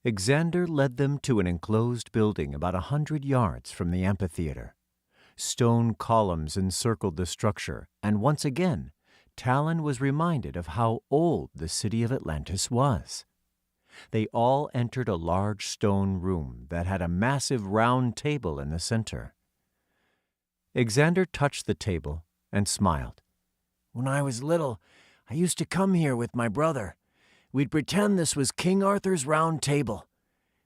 Xander led them to an enclosed building about 100 yards from the amphitheater. Stone columns encircled the structure, and once again, Talon was reminded of how old the city of Atlantis was. They all entered a large stone room that had a massive round table in the center. Xander touched the table and smiled. "When I was little, I used to come here with my brother. We'd pretend this was King Arthur's Round Table.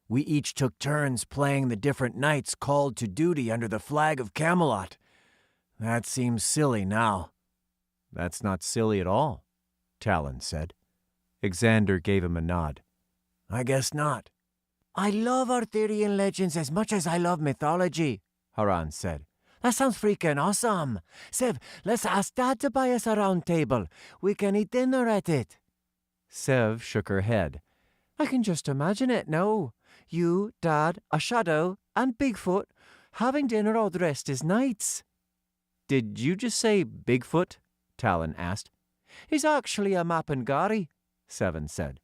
We each took turns playing the different knights called to duty under the flag of Camelot. That seems silly now." "That's not silly at all," Talon said. Xander gave him a nod. "I guess not." "I love Arthurian legends as much as I love mythology," Haran said. "That sounds freaking awesome. Sev, let's ask Dad to buy us a round table. We can eat dinner at it." Sev shook her head. "I can just imagine it now. You, Dad, a shadow, and Bigfoot having dinner all dressed as knights." "Did you just say Bigfoot?" Talon asked. "He's actually a Mapengari," Seven said.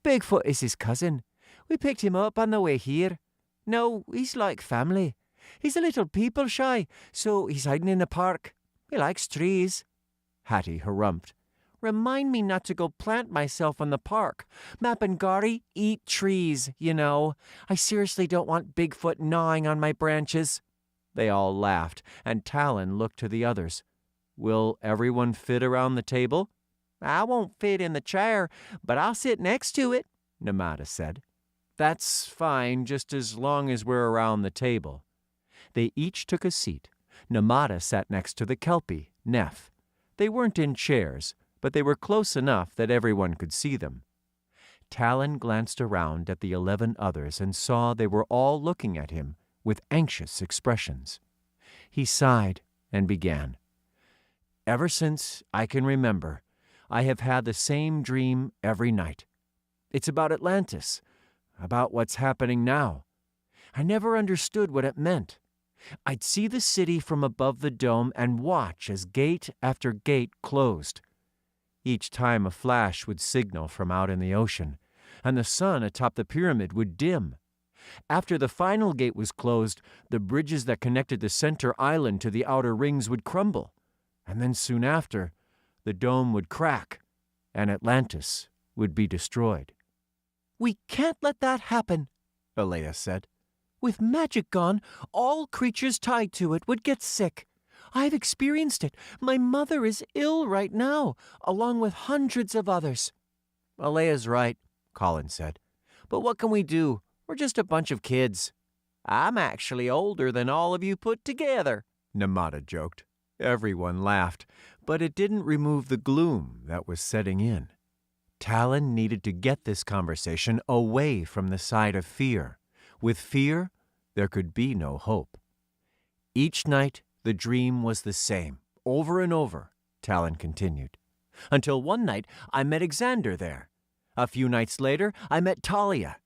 "Bigfoot is his cousin. We picked him up on the way here. No, he's like family. He's a little people-shy, so he's hiding in the park. He likes trees." Hattie harumphed. "Remind me not to go plant myself in the park. Mapengari eat trees, you know. I seriously don't want Bigfoot gnawing on my branches." They all laughed, and Talon looked to the others. "Will everyone fit around the table?" "I won't fit in the chair, but I'll sit next to it," Namada said. "That's fine, just as long as we're around the table." They each took a seat. Namada sat next to the Kelpie, Neff. They weren't in chairs, but they were close enough that everyone could see them. Talon glanced around at the 11 others and saw they were all looking at him with anxious expressions. He sighed and began. "Ever since I can remember, I have had the same dream every night. It's about Atlantis, about what's happening now. I never understood what it meant. I'd see the city from above the dome and watch as gate after gate closed. Each time a flash would signal from out in the ocean, and the sun atop the pyramid would dim. After the final gate was closed, the bridges that connected the center island to the outer rings would crumble, and then soon after, the dome would crack, and Atlantis would be destroyed." "We can't let that happen," Alea said. "With magic gone, all creatures tied to it would get sick. I've experienced it. My mother is ill right now, along with hundreds of others." "Alea's right," Colin said. "But what can we do? We're just a bunch of kids." "I'm actually older than all of you put together," Namada joked. Everyone laughed, but it didn't remove the gloom that was setting in. Talon needed to get this conversation away from the side of fear. With fear, there could be no hope. "Each night, the dream was the same, over and over," Talon continued. "Until one night, I met Xander there. A few nights later, I met Talia.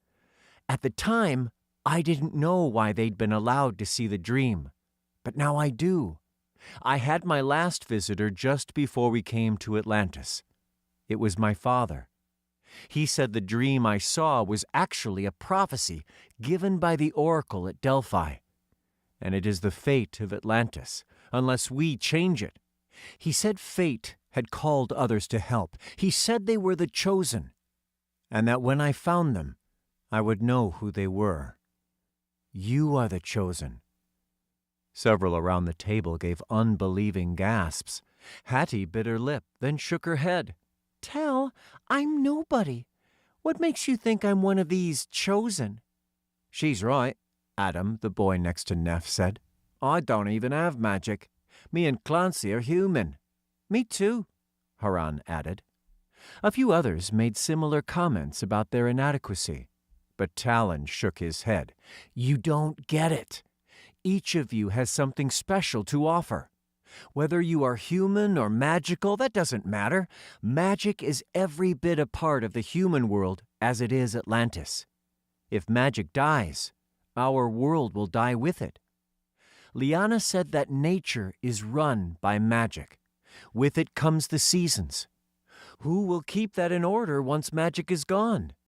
At the time, I didn't know why they'd been allowed to see the dream, but now I do. I had my last visitor just before we came to Atlantis. It was my father. He said the dream I saw was actually a prophecy given by the oracle at Delphi. And it is the fate of Atlantis, unless we change it. He said fate had called others to help. He said they were the chosen, and that when I found them, I would know who they were. You are the chosen." Several around the table gave unbelieving gasps. Hattie bit her lip, then shook her head. "Tal, I'm nobody. What makes you think I'm one of these chosen?" "She's right," Adam, the boy next to Neff, said. "I don't even have magic. Me and Clancy are human." "Me too," Haran added. A few others made similar comments about their inadequacy, but Talon shook his head. "You don't get it. Each of you has something special to offer. Whether you are human or magical, that doesn't matter. Magic is every bit a part of the human world as it is Atlantis. If magic dies, our world will die with it. Liana said that nature is run by magic. With it comes the seasons. Who will keep that in order once magic is gone?